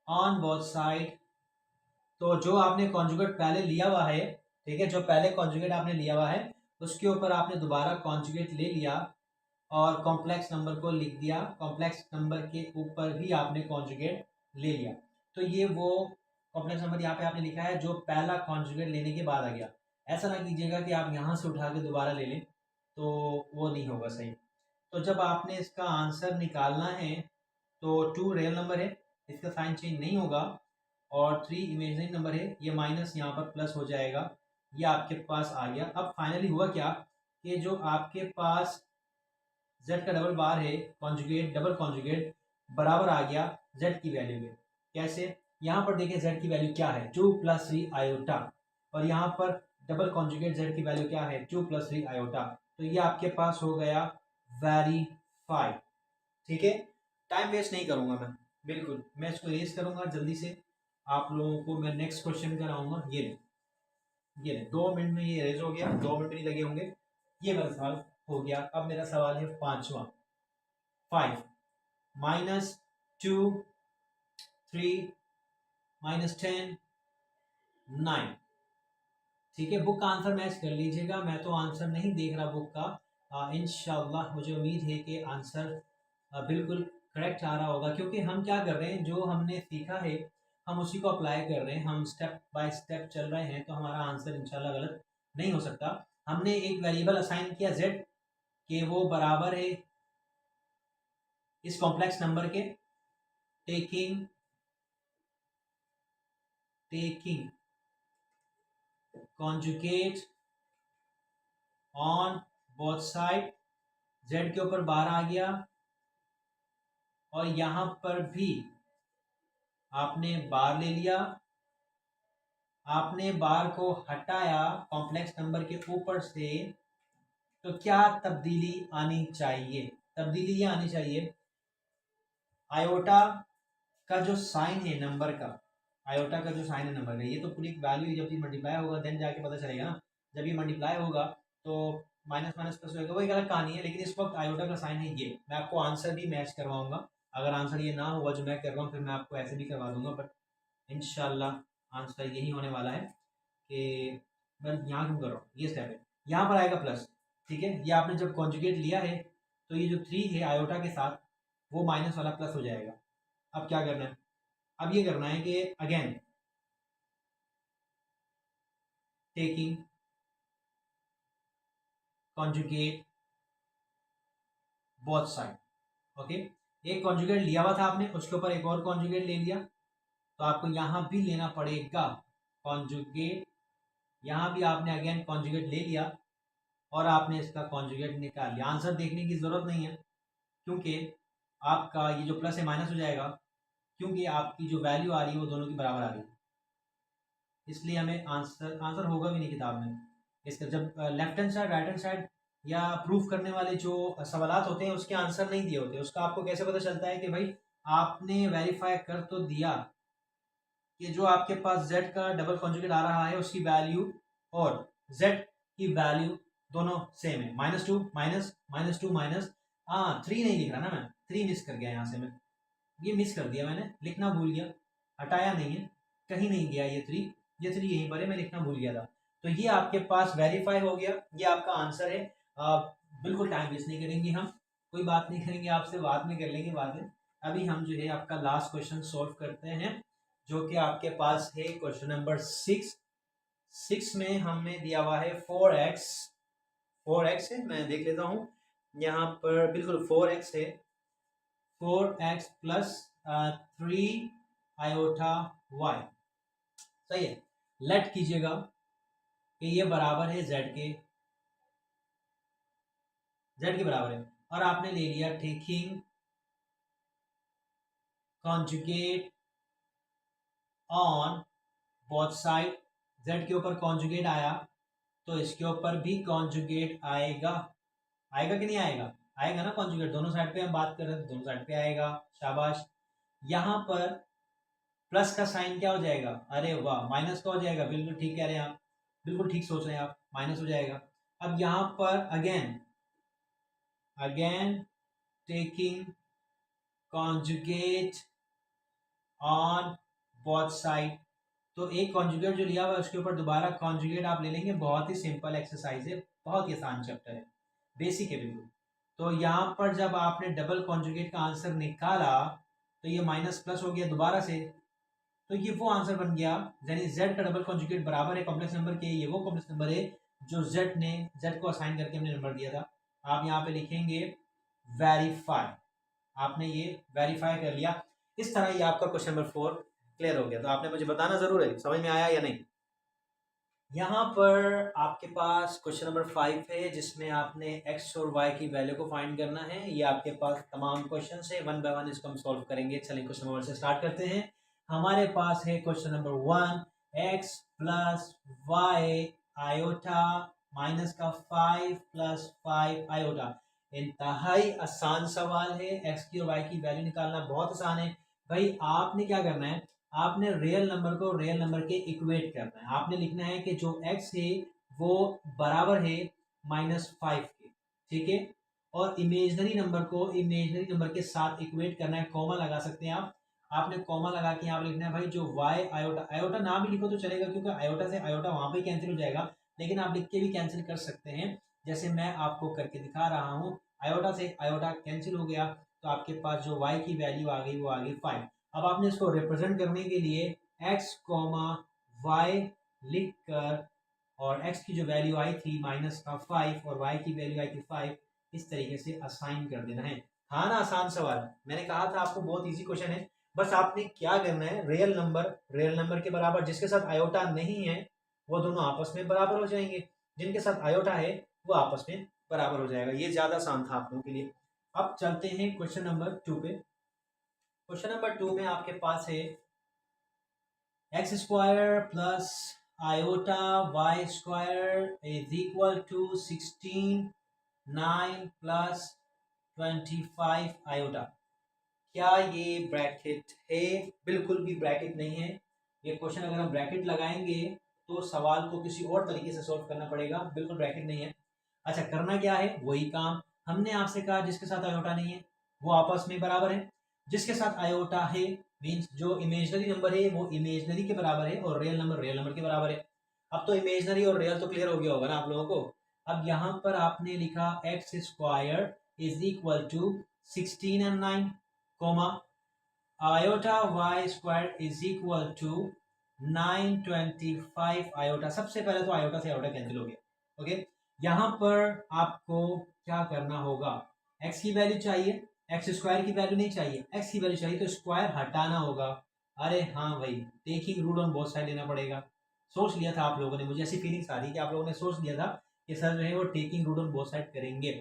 on both side. तो जो आपने कॉन्जुगेट पहले लिया हुआ है, ठीक है, जो पहले कॉन्जुगेट आपने लिया हुआ है उसके ऊपर आपने दोबारा कॉन्जुगेट ले लिया और कॉम्प्लेक्स नंबर को लिख दिया। कॉम्प्लेक्स नंबर के ऊपर भी आपने कॉन्जुगेट ले लिया। तो ये वो कॉम्प्लेक्स नंबर यहाँ पे आपने लिखा है जो पहला कॉन्जुगेट लेने के बाद आ गया। ऐसा ना कीजिएगा कि आप यहाँ से उठा के दोबारा ले लें, तो वो नहीं होगा सही। तो जब आपने इसका आंसर निकालना है तो 2 रियल नंबर है, इसका साइन चेंज नहीं होगा, और 3 इमेजिनरी नंबर है, ये माइनस यहाँ पर प्लस हो जाएगा। ये आपके पास आ गया। अब फाइनली हुआ क्या कि जो आपके पास z का डबल बार है, कॉन्जुगेट डबल कॉन्जुगेट बराबर आ गया z की वैल्यू में। कैसे, यहाँ पर देखें z की वैल्यू क्या है, 2 + 3 आयोटा, और यहाँ पर डबल कॉन्जुगेट z की वैल्यू क्या है, 2 + 3 आयोटा। तो ये आपके पास हो गया वेरीफाइड। ठीक है, टाइम वेस्ट नहीं करूंगा मैं, बिल्कुल मैं इसको रेस करूंगा जल्दी से। आप लोगों को मैं नेक्स्ट क्वेश्चन कराऊंगा। ये 2 मिनट में ये रेज हो गया, 2 मिनट नहीं लगे होंगे। ये मेरा सवाल हो गया। अब मेरा सवाल है पांचवा। 5 -2 3 -10 9। ठीक है, बुक का आंसर मैच कर लीजिएगा, मैं तो आंसर नहीं देख रहा बुक का। इंशाल्लाह मुझे उम्मीद है कि आंसर बिल्कुल करेक्ट आ रहा होगा, क्योंकि हम क्या कर रहे हैं, जो हमने सीखा है हम उसी को अप्लाई कर रहे हैं, हम स्टेप बाय स्टेप चल रहे हैं, तो हमारा आंसर इंशाल्लाह गलत नहीं हो सकता। हमने एक वेरिएबल असाइन किया z कि वो बराबर है इस कॉम्प्लेक्स नंबर के। Taking conjugate on both side, z के ऊपर बार आ गया, और यहां पर भी आपने बार ले लिया। आपने बार को हटाया कॉम्प्लेक्स नंबर के ऊपर से, तो क्या तब्दीली आनी चाहिए, तब्दीली ये आनी चाहिए, आयोटा का जो साइन है नंबर का, आयोटा का जो साइन है नंबर का, ये तो पूरी वैल्यू जब ये मल्टीप्लाई होगा देन जाके पता चलेगा ना। जब ये मल्टीप्लाई होगा तो माइनस माइनस प्लस होगा, वो एक अलग कहानी है। लेकिन इस वक्त आयोटा का साइन है ये। मैं आपको आंसर भी मैच करवाऊंगा। अगर आंसर ये ना हुआ जो मैं कर रहा हूँ, फिर मैं आपको ऐसे भी करवा दूंगा, बट इंशाल्लाह आंसर यही होने वाला है कि मैं यहाँ क्यों कर रहा हूँ। ये स्टेप है, यहाँ पर आएगा प्लस। ठीक है, ये आपने जब कॉन्जुगेट लिया है तो ये जो 3 है आयोटा के साथ वो माइनस वाला प्लस हो जाएगा। अब क्या करना है, अब ये करना है कि again taking conjugate both side. Okay, एक कॉन्जुगेट लिया हुआ था आपने, उसके ऊपर एक और कॉन्जुगेट ले लिया, तो आपको यहां भी लेना पड़ेगा कॉन्जुगेट। यहां भी आपने अगेन कॉन्जुगेट ले लिया और आपने इसका कॉन्जुगेट निकाल लिया। आंसर देखने की जरूरत नहीं है, क्योंकि आपका ये जो प्लस है माइनस हो जाएगा, क्योंकि आपकी जो वैल्यू आ रही है वो दोनों की बराबर आ रही है। इसलिए हमें आंसर होगा भी नहीं किताब में इसका। जब left hand side right hand side या प्रूफ करने वाले जो सवालात होते हैं उसके आंसर नहीं दिए होते, उसका आपको कैसे पता चलता है कि भाई आपने वेरीफाई कर तो दिया कि जो आपके पास z का डबल कॉन्जुगेट आ रहा है उसकी वैल्यू और z की वैल्यू दोनों सेम है। -2 -2 माइनस, हाँ 3 नहीं लिख रहा ना मैं, 3 मिस कर गया यहाँ से मैं, ये मिस कर दिया मैंने, लिखना भूल गया, हटाया नहीं है, कहीं नहीं गया ये 3, ये 3 यहीं पर है, मैं लिखना भूल गया था। तो ये आपके पास वेरीफाई हो गया, ये आपका आंसर है। बिल्कुल टाइम वेस्ट नहीं करेंगे हम, कोई बात नहीं करेंगे आपसे, बाद में कर लेंगे बाद में। अभी हम जो है आपका लास्ट क्वेश्चन सॉल्व करते हैं, जो कि आपके पास है क्वेश्चन नंबर 6 में हमें दिया हुआ है 4x है, मैं देख लेता हूँ यहाँ पर, बिल्कुल 4x है, 4x + 3 आयोटा y। सही है। लेट कीजिएगा कि ये बराबर है जेड के बराबर है, और आपने ले लिया taking conjugate on both side. Z के ऊपर कॉन्जुगेट आया तो इसके ऊपर भी कॉन्जुगेट आएगा। आएगा कि नहीं आएगा? आएगा ना कॉन्जुगेट, दोनों साइड पे हम बात कर रहे हैं तो दोनों साइड पे आएगा। शाबाश। यहाँ पर प्लस का साइन क्या हो जाएगा? अरे वाह, माइनस का हो जाएगा। बिल्कुल ठीक कह रहे हैं आप, बिल्कुल ठीक सोच रहे हैं आप, माइनस हो जाएगा। अब यहाँ पर again taking conjugate on both side, तो एक कॉन्जुगेट जो लिया हुआ है उसके ऊपर दोबारा कॉन्जुगेट आप ले लेंगे। बहुत ही सिंपल एक्सरसाइज है, बहुत ही आसान चैप्टर है, बेसिक है बिल्कुल। तो यहाँ पर जब आपने डबल कॉन्जुगेट का आंसर निकाला तो ये माइनस प्लस हो गया दोबारा से, तो ये वो आंसर बन गया। यानी z का डबल कॉन्जुगेट बराबर है कॉम्प्लेक्स नंबर के। ये वो कॉम्प्लेक्स नंबर है जो z को असाइन करके हमने नंबर दिया था। आप यहाँ पे लिखेंगे वेरीफाई। आपने ये वेरीफाई कर लिया। इस तरह ये आपका क्वेश्चन नंबर 4 क्लियर हो गया। तो आपने मुझे बताना जरूर है समझ में आया या नहीं। यहाँ पर आपके पास क्वेश्चन नंबर 5 है जिसमें आपने x और y की वैल्यू को फाइंड करना है। ये आपके पास तमाम क्वेश्चन है, वन बाय वन इसको हम सॉल्व करेंगे। चलिए क्वेश्चन नंबर से स्टार्ट करते हैं। हमारे पास है question number 1, x plus Y iota minus का 5 प्लस 5 आयोटा। इंतहाई आसान सवाल है, x की और y की वैल्यू निकालना बहुत आसान है। भाई आपने क्या करना है, आपने रियल नंबर को रियल नंबर के इक्वेट करना है। आपने लिखना है कि जो x है वो बराबर है -5 के, ठीक है। और इमेजनरी नंबर को इमेजनरी नंबर के साथ इक्वेट करना है, कॉमा लगा सकते हैं आप। आपने कॉमा लगा के यहाँ लिखना है भाई जो y आयोटा, आयोटा ना भी लिखो तो चलेगा क्योंकि आयोटा से आयोटा वहां पे कैंसिल हो जाएगा, लेकिन आप लिख के भी कैंसिल कर सकते हैं जैसे मैं आपको करके दिखा रहा हूँ। आयोटा से आयोटा कैंसिल हो गया तो आपके पास जो y की वैल्यू आ गई वो आ गई 5। अब आपने इसको रिप्रेजेंट करने के लिए x कॉमा वाई लिख कर, और x की जो वैल्यू आई थी माइनस का 5 और y की वैल्यू आई थी 5, इस तरीके से असाइन कर देना है। हाँ ना, आसान सवाल। मैंने कहा था आपको बहुत इजी क्वेश्चन है। बस आपने क्या करना है, रियल नंबर के बराबर जिसके साथ आयोटा नहीं है वो दोनों आपस में बराबर हो जाएंगे, जिनके साथ आयोटा है वो आपस में बराबर हो जाएगा। ये ज्यादा आसान था आप लोगों के लिए। अब चलते हैं क्वेश्चन नंबर 2 पे। क्वेश्चन नंबर 2 में आपके पास है X square plus iota Y square is equal to 16 9 plus 25 iota. क्या ये ब्रैकेट है? बिल्कुल भी ब्रैकेट नहीं है। ये क्वेश्चन अगर हम ब्रैकेट लगाएंगे तो सवाल को किसी और तरीके से सॉल्व करना पड़ेगा। बिल्कुल ब्रैकेट नहीं है। अच्छा, करना क्या है, वही काम हमने आपसे कहा, जिसके साथ आयोटा नहीं है वो आपस में बराबर है, जिसके साथ आयोटा है मीन्स जो इमेजनरी नंबर है वो इमेजनरी के बराबर है और रियल नंबर के बराबर है। अब तो इमेजनरी और रियल तो क्लियर हो गया होगा ना आप लोगों को। अब यहाँ पर आपने लिखा X square is equal to 16 and 9 comma iota Y square is equal to 925 iota. सबसे पहले तो आयोटा से आयोटा कैंसिल हो गया। ओके, यहाँ पर आपको क्या करना होगा, x की वैल्यू चाहिए, एक्स स्क्वायर की वैल्यू नहीं चाहिए, x की वैल्यू चाहिए तो स्क्वायर हटाना होगा। अरे हाँ भाई, taking root on both side लेना पड़ेगा। सोच लिया था आप लोगों ने, मुझे ऐसी फीलिंग्स आ रही कि आप लोगों ने सोच लिया था कि सर जो है वो taking root on both side करेंगे।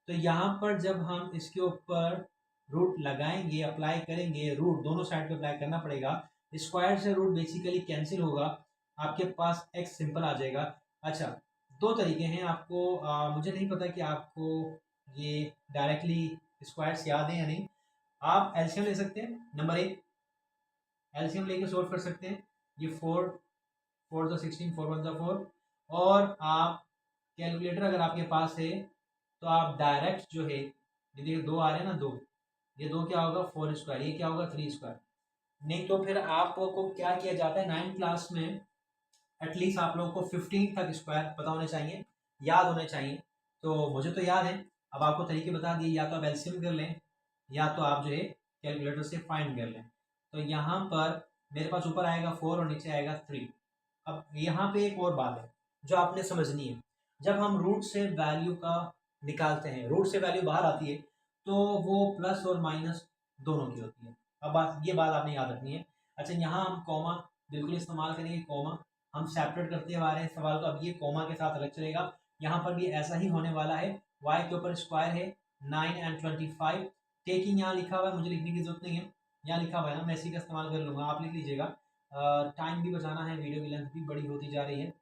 तो यहाँ पर जब हम इसके ऊपर रूट लगाएंगे, अप्लाई करेंगे, रूट दोनों साइड पे अप्लाई करना पड़ेगा। स्क्वायर से रूट बेसिकली कैंसिल होगा, आपके पास x सिंपल आ जाएगा। अच्छा, दो तरीके हैं आपको, मुझे नहीं पता कि आपको ये डायरेक्टली स्क्वायर्स याद है या नहीं। आप एलसीएम ले सकते हैं, नंबर 1 एलसीएम लेके सोल्व कर सकते हैं। ये 4 4 16 4 1 4, और आप कैलकुलेटर अगर आपके पास है तो आप डायरेक्ट जो है, ये देखिए 2 आ रहे हैं ना, 2, ये 2 क्या होगा 4 स्क्वायर, ये क्या होगा 3 स्क्वायर। नहीं तो फिर आपको क्या किया जाता है 9th क्लास में, एटलीस्ट आप लोगों को 15 तक स्क्वायर पता होने चाहिए, याद होने चाहिए। तो मुझे तो याद है। अब आपको तरीके बता दिए, या तो आप एलसीएम कर लें या तो आप जो है कैलकुलेटर से फाइंड कर लें। तो यहाँ पर मेरे पास ऊपर आएगा 4 और नीचे आएगा 3। अब यहाँ पे एक और बात है जो आपने समझनी है। जब हम रूट से वैल्यू का निकालते हैं, रूट से वैल्यू बाहर आती है तो वो प्लस और माइनस दोनों की होती है। अब ये बात आपने याद रखनी है। अच्छा, यहाँ हम कॉमा बिल्कुल इस्तेमाल करेंगे कोमा। हम सेपरेट करते हुए आ रहे हैं सवाल को, अब ये कोमा के साथ अलग चलेगा। यहाँ पर भी ऐसा ही होने वाला है। y के ऊपर स्क्वायर है 9 एंड 25। टेकिंग यहाँ लिखा हुआ है, मुझे लिखने की जरूरत नहीं है, यहाँ लिखा हुआ है ना, मैं इसी का इस्तेमाल कर लूँगा, आप लिख लीजिएगा। टाइम भी बचाना है, वीडियो की लेंथ भी बड़ी होती जा रही है।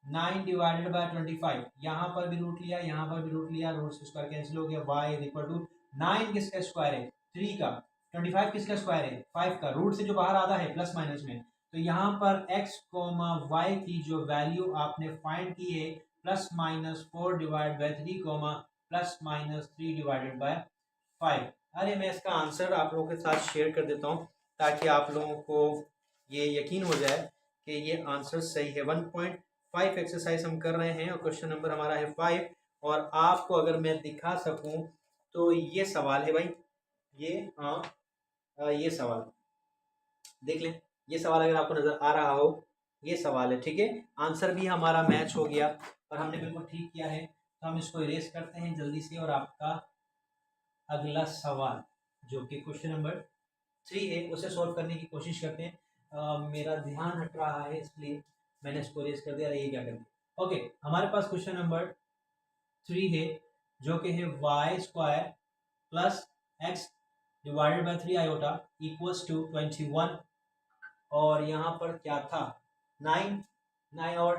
9 डिवाइडेड बाय 25, यहाँ पर भी रूट लिया, यहाँ पर भी रूट लिया, रूट से स्क्वायर कैंसिल हो गया। y इज इक्वल टू 9 किसका स्क्वायर है 3 का, 25 किसका स्क्वायर है 5 का, रूट से जो बाहर आता है प्लस माइनस में। तो यहाँ पर x कोमा वाई की जो वैल्यू आपने फाइंड की है plus minus 4 divide by 3 coma plus minus 3 divided by 5। अरे मैं इसका आंसर आप लोगों के साथ शेयर कर देता हूँ ताकि आप लोगों को ये यकीन हो जाए कि ये आंसर सही है। 1.5 एक्सरसाइज हम कर रहे हैं और क्वेश्चन नंबर हमारा है 5। और आपको अगर मैं दिखा सकूं तो ये सवाल है भाई, ये ये सवाल देख लें। ये सवाल अगर आपको नजर आ रहा हो, ये सवाल है, ठीक है। आंसर भी हमारा मैच हो गया और हमने बिल्कुल ठीक किया है। तो हम इसको इरेज करते हैं जल्दी से और आपका अगला सवाल जो कि क्वेश्चन नंबर 3 है उसे सॉल्व करने की कोशिश करते हैं। मेरा ध्यान हट रहा है इसलिए मैंने इसको इरेज कर दिया। ये क्या कर दिया। ओके, हमारे पास क्वेश्चन नंबर 3 है जो कि है Y square plus X divided by 3 iota equals to 21। और यहाँ पर क्या था 9 और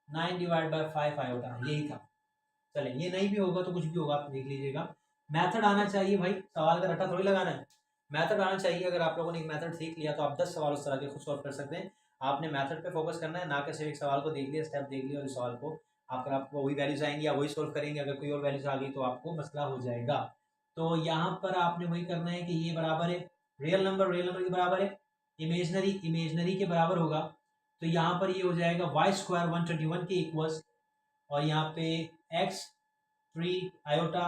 9 डिवाइड बाय 5 आयोटा, यही था। चले, ये नहीं भी होगा तो कुछ भी होगा, आप देख लीजिएगा। मेथड आना चाहिए भाई, सवाल का रट्टा थोड़ी लगाना है, मेथड आना चाहिए। अगर आप लोगों ने एक मेथड सीख लिया तो आप 10 सवाल उस तरह के खुद सॉल्व कर सकते हैं। आपने मेथड पे फोकस करना है, ना कि सिर्फ एक सवाल को देख लिया, स्टेप देख लिया और इस सवाल को अगर आपको वही वैल्यूज आएंगी या वही सोल्व करेंगे, अगर कोई और वैल्यूज आ गई तो आपको मसला हो जाएगा। तो यहाँ पर आपने वही करना है कि ये बराबर है रियल नंबर के बराबर है, इमेजनरी के बराबर होगा। तो यहाँ पर ये हो जाएगा वाई स्क्वायर 121 के इक्वल्स, और यहाँ पे एक्स 3 आयोटा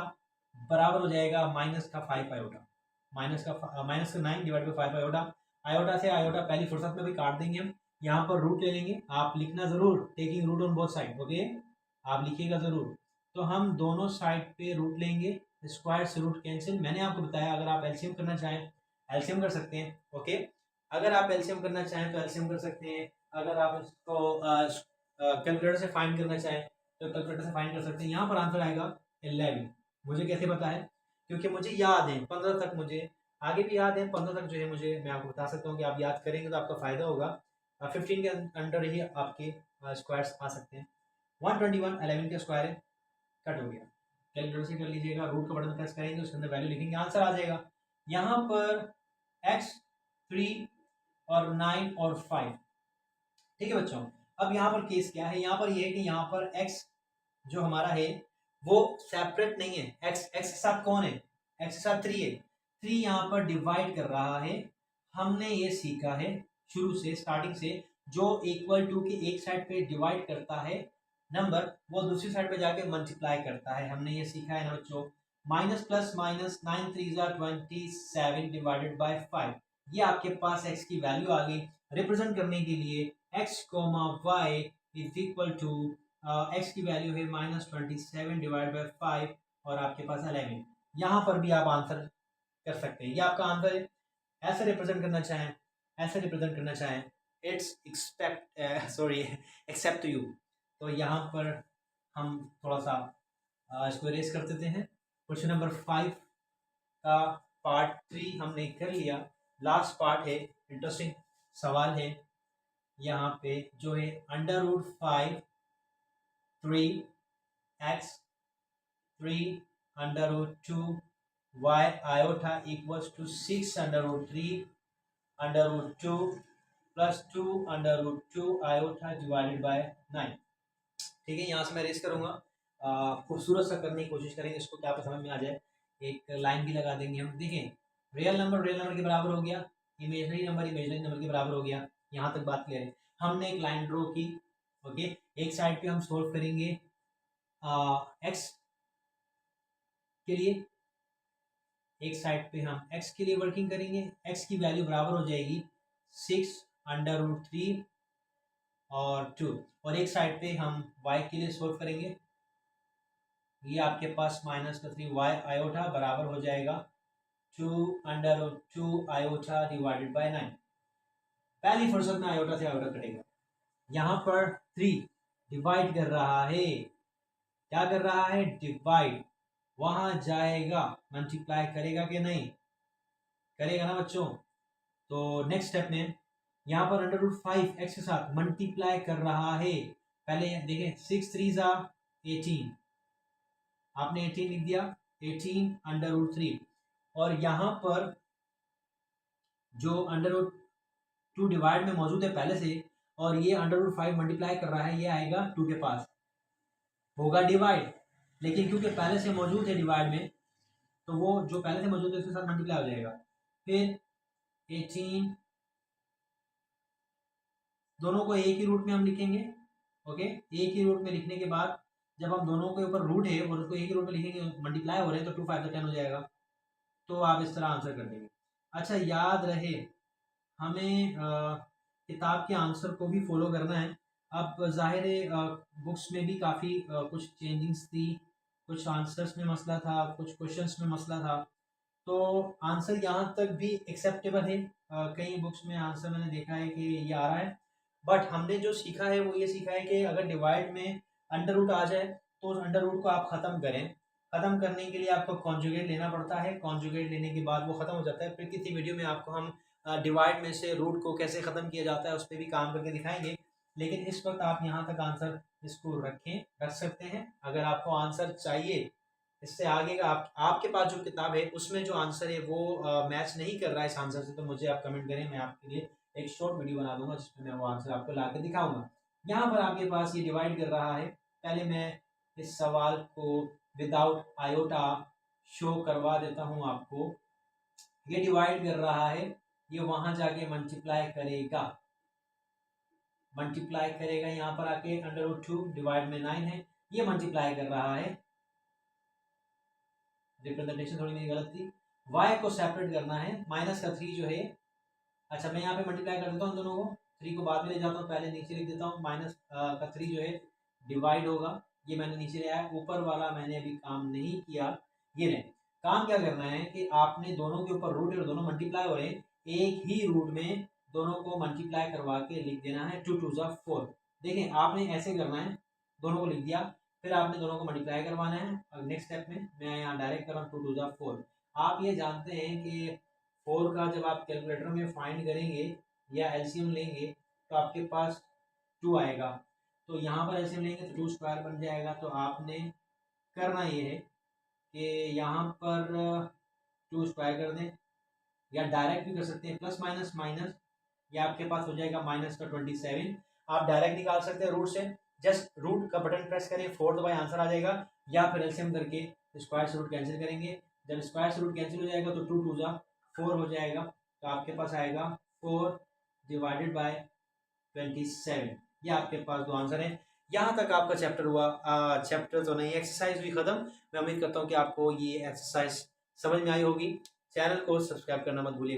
बराबर हो जाएगा माइनस का 5 आयोटा, माइनस का 9 डिवाइड बाई 5 आयोटा। आयोटा से आयोटा पहली फुर्सत में भी काट देंगे हम। यहाँ पर रूट ले लेंगे, आप लिखना जरूर taking root on both side, okay, आप लिखिएगा जरूर। तो हम दोनों साइड पे रूट लेंगे, स्क्वायर से रूट कैंसिल। मैंने आपको बताया अगर आप एलसीएम करना चाहें एलसीएम कर सकते हैं, ओके। अगर आप एलसीएम करना चाहें तो एलसीएम कर सकते हैं। अगर आप इसको कैलकुलेटर से फाइंड करना चाहें तो कैलकुलेटर से फाइंड कर सकते हैं। यहाँ पर आंसर आएगा 11। मुझे कैसे पता है, क्योंकि मुझे याद है 15 तक, मुझे आगे भी याद है 15 तक जो है मुझे, मैं आपको बता सकता हूँ कि आप याद करेंगे तो आपका फायदा होगा। 15 के अंडर ही आपके स्क्वायर्स आ सकते हैं। 121 11 का स्क्वायर है, कट हो गया। कैलकुलेटर से कर लीजिएगा, रूट का बटन प्रेस करेंगे, उसके अंदर वैल्यू लिखेंगे, आंसर आ जाएगा। यहाँ पर x 3 और 9 और 5, ठीक है बच्चों। अब यहाँ पर केस क्या है, यहाँ पर ये है कि यहाँ पर x जो हमारा है वो सेपरेट नहीं है। x के साथ कौन है, x के साथ 3 है, 3 यहाँ पर डिवाइड कर रहा है। हमने ये सीखा है शुरू से, स्टार्टिंग से, जो इक्वल टू के एक साइड पे डिवाइड करता है नंबर, वो दूसरी साइड पे जाके मल्टीप्लाई करता है। हमने ये सीखा है ना बच्चों। Minus plus minus 9 3 27 divided by 5, ये आपके पास x की वैल्यू आ गई। रिप्रेजेंट करने के लिए x comma Y is equal to x की वैल्यू है -27 डिवाइड बाय 5 और आपके पास 11। यहाँ पर भी आप आंसर कर सकते हैं, ये आपका आंसर है। ऐसे रिप्रेजेंट करना चाहें, ऐसे रिप्रेजेंट करना चाहें, it's expect sorry accept you. तो यहाँ पर हम थोड़ा सा इसको इरेज कर देते हैं। क्वेश्चन नंबर 5 का पार्ट 3 हमने कर लिया, लास्ट पार्ट है, इंटरेस्टिंग सवाल है यहाँ पे जो है √5 3x 3 √2 y iota equals to 6 √3 √2 plus 2 √2 iota divided by 9। ठीक है, यहाँ से मैं रेस करूँगा, खूबसूरत सा करने की कोशिश करेंगे इसको, क्या आप समझ में आ जाए। एक लाइन भी लगा देंगे हम। देखें, रियल नंबर के बराबर हो गया, इमेजनरी नंबर के बराबर हो गया, यहाँ तक बात क्लियर है। हमने एक लाइन ड्रॉ की, ओके। एक साइड पे हम सोल्व करेंगे एक्स के लिए, एक साइड पे हम x के लिए वर्किंग करेंगे। x की वैल्यू बराबर हो जाएगी 6 √3 और 2, और एक साइड पे हम y के लिए सोल्व करेंगे। ये आपके पास -3 y आयोटा बराबर हो जाएगा 2 √2 आयोटा डिवाइडेड बाय 9। पहली फुर्सत में आयोटा से आयोटा कटेगा। यहाँ पर 3 डिवाइड कर रहा है, क्या कर रहा है, डिवाइड, वहां जाएगा मल्टीप्लाई करेगा कि नहीं, करेगा ना बच्चों। तो नेक्स्ट स्टेप में यहाँ पर √5 एक्स के साथ मल्टीप्लाई कर रहा है। पहले देखें 6 3 18, आपने 18 लिख दिया, 18 √3, और यहाँ पर जो √2 डिवाइड में मौजूद है पहले से, और ये √5 मल्टीप्लाई कर रहा है, ये आएगा 2 के पास, होगा डिवाइड, लेकिन क्योंकि पहले से मौजूद है डिवाइड में, तो वो जो पहले से मौजूद है उसके साथ मल्टीप्लाई हो जाएगा। फिर 18, दोनों को एक ही रूट में हम लिखेंगे, ओके। एक ही रूट में लिखने के बाद जब हम दोनों के ऊपर रूट है और उसको एक ही रूट में लिखेंगे, मल्टीप्लाई हो रहे हैं, तो 2 5 10 हो जाएगा। तो आप इस तरह आंसर कर देंगे। अच्छा, याद रहे हमें किताब के आंसर को भी फॉलो करना है। अब जाहिर है बुक्स में भी काफ़ी कुछ चेंजिंग्स थी, कुछ आंसर्स में मसला था, कुछ क्वेश्चंस में मसला था, तो आंसर यहाँ तक भी एक्सेप्टेबल है। कई बुक्स में आंसर मैंने देखा है कि ये आ रहा है, बट हमने जो सीखा है वो ये सीखा है कि अगर डिवाइड में अंडर रूट आ जाए तो उस अंडर रूट को आप ख़त्म करें। ख़त्म करने के लिए आपको कॉन्जुगेट लेना पड़ता है, कॉन्जुगेट लेने के बाद वो ख़त्म हो जाता है। फिर किसी वीडियो में आपको हम डिवाइड में से रूट को कैसे ख़त्म किया जाता है उस पर भी काम करके दिखाएंगे, लेकिन इस वक्त आप यहाँ तक आंसर इसको रख सकते हैं। अगर आपको आंसर चाहिए इससे आगे का, आपके पास जो किताब है उसमें जो आंसर है वो मैच नहीं कर रहा है इस आंसर से, तो मुझे आप कमेंट करें, मैं आपके लिए एक शॉर्ट वीडियो बना दूंगा जिसमें मैं वो आंसर आपको ला कर दिखाऊंगा। यहाँ पर आपके पास ये डिवाइड कर रहा है। पहले मैं इस सवाल को विदाउट आयोटा शो करवा देता हूँ आपको। ये डिवाइड कर रहा है, ये वहां जाके मल्टीप्लाई करेगा, यहाँ पर आके √2 डिवाइड में 9 है, ये मल्टीप्लाई कर रहा है। रिप्रेजेंटेशन थोड़ी मेरी गलत थी, y को सेपरेट करना है, -3 जो है। अच्छा, मैं यहाँ पे मल्टीप्लाई कर देता हूँ दोनों को, 3 को बाद में ले जाता हूँ, पहले नीचे लिख देता हूँ। -3 जो है डिवाइड होगा, ये मैंने नीचे ले आया, ऊपर वाला मैंने अभी काम नहीं किया। ये नहीं, काम क्या करना है कि आपने दोनों के ऊपर रूट है और दोनों मल्टीप्लाई हो रहे हैं, एक ही रूट में दोनों को मल्टीप्लाई करवा के लिख देना है। 2 2 4। देखें, आपने ऐसे करना है, दोनों को लिख दिया, फिर आपने दोनों को मल्टीप्लाई करवाना है। और नेक्स्ट स्टेप में मैं यहाँ डायरेक्ट कर रहा हूँ 2 2 4। आप ये जानते हैं कि 4 का जब आप कैलकुलेटर में फाइंड करेंगे या एलसीएम लेंगे तो आपके पास 2 आएगा, तो यहाँ पर एलसीएम लेंगे तो 2 स्क्वायर बन जाएगा। तो आपने करना ये है कि यहाँ पर 2 स्क्वायर कर दें, या डायरेक्ट भी कर सकते हैं, प्लस माइनस माइनस, या आपके पास हो जाएगा -27। आप डायरेक्ट निकाल सकते हैं रूट से, जस्ट रूट का बटन प्रेस करें, 4 दबाएं, आंसर आ जाएगा। या फिर एलसीएम करके स्क्वायर से रूट कैंसिल करेंगे, जब स्क्वायर से रूट कैंसिल हो जाएगा तो 2 2 4 हो जाएगा, तो आपके पास आएगा 4 डिवाइडेड बाय 27। ये आपके पास दो आंसर है। यहाँ तक आपका चैप्टर हुआ, चैप्टर तो नहीं, एक्सरसाइज भी खत्म। मैं उम्मीद करता हूँ कि आपको ये एक्सरसाइज समझ में आई होगी। चैनल को सब्सक्राइब करना मत भूलिए।